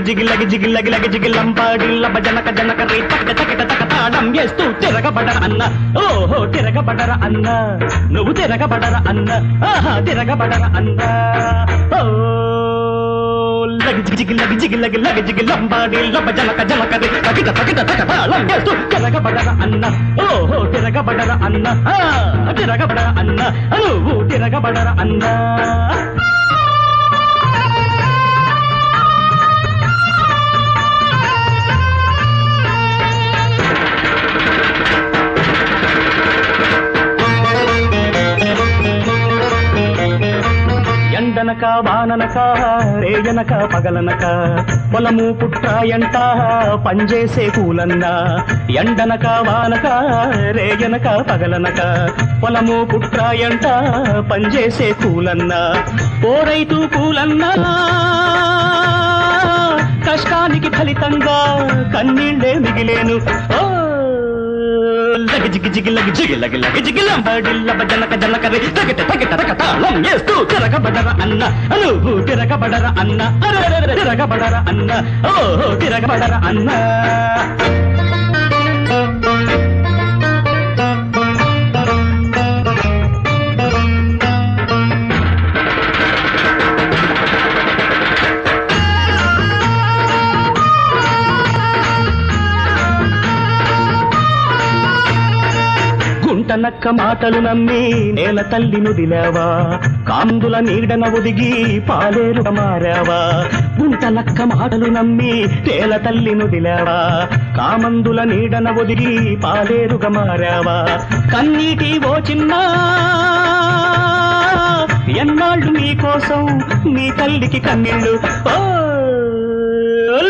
జిగిలగి జిగిలగి లగి జిగిలంపాడిల్ల భజనక జనక రే తక తక తక తాడం చేస్తూ తిరగబడర అన్న ఓహో తిరగబడర అన్న నువ్వు తిరగబడర అన్న ఆహా తిరగబడర అన్న ఓ లగి జిగిలగి జిగిలగి లగి జిగిలంపాడిల్ల భజనక జనక రే తక తక తాడం చేస్తూ తిరగబడర అన్న ఓహో తిరగబడర అన్న తిరగబడర అన్న నువ్వు తిరగబడర అన్న ఎండనక వాననక రేయనక పగలనక పొలము పుట్రాయంట పంజేసే కూలన్న ఎండనక వానక రేయనక పగలనక పొలము పుట్రాయంట పంజేసే కూలన్న ఓ రైతు కూలన్నా కష్టానికి ఫలితంగా కన్నీళ్ళే మిగిలేను లగి జిగి జిగి లగి జిగి లగి లగి జిగిలంబడిల్ల భజనక జనక రే తగట తగట తగ తాళం చేస్తూ తిరగబడర అన్న నువ్వు తిరగబడర అన్న అరెరెరె తిరగబడర అన్న ఓహో తిరగబడర అన్న గుంటనక్క మాటలు నమ్మి నేల తల్లి నుదిలావా కాందుల నీడన ఒదిగి పాలేరుగా మారావా గుంటనక్క మాటలు నమ్మి నేల తల్లి నుదిలావా కామందుల నీడన ఒదిగి పాలేరుగా మారావా కన్నీటి ఓ చిన్న ఎన్నాళ్ళు నీ కోసం నీ తల్లికి కన్నీళ్ళు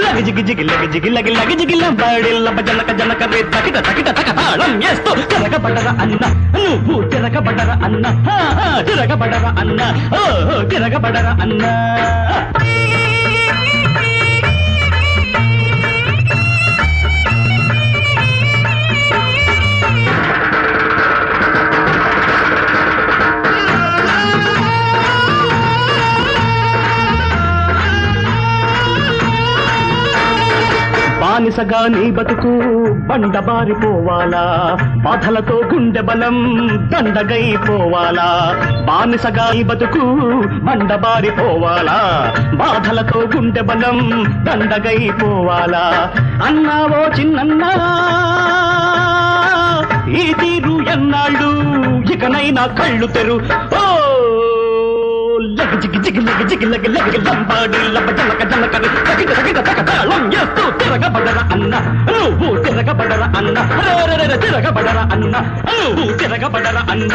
లగి జిగి జిగి లగి జిగి లగి లగి జిగిలంబాడిల్ల భజనక జనక రే తకిట తకిట తక తాళం చేస్తూ తిరగబడర అన్న నువ్వు తిరగబడర అన్న తిరగబడర అన్న ఓహో తిరగబడర అన్న బానిసగా నీ బతుకు బండబారిపోవాలా బాధలతో గుండె బలం దండగైపోవాలా బానిసగా నీ బతుకు బండబారిపోవాలా బాధలతో గుండె బలం దండగైపోవాలా అన్నావో చిన్నన్నా ఈ తీరు ఎన్నాళ్ళు ఇకనైనా కళ్ళు తెరు లగి జిగి జిగి లగి జిగి లగి లగి లంబాడిల్ల భజనక జనక రే తగిట తగిట తగ తాళం చేస్తూ తిరగబడర అన్న నువ్వు తిరగబడర అన్న తిరగబడర అన్న నువ్వు తిరగబడర అన్న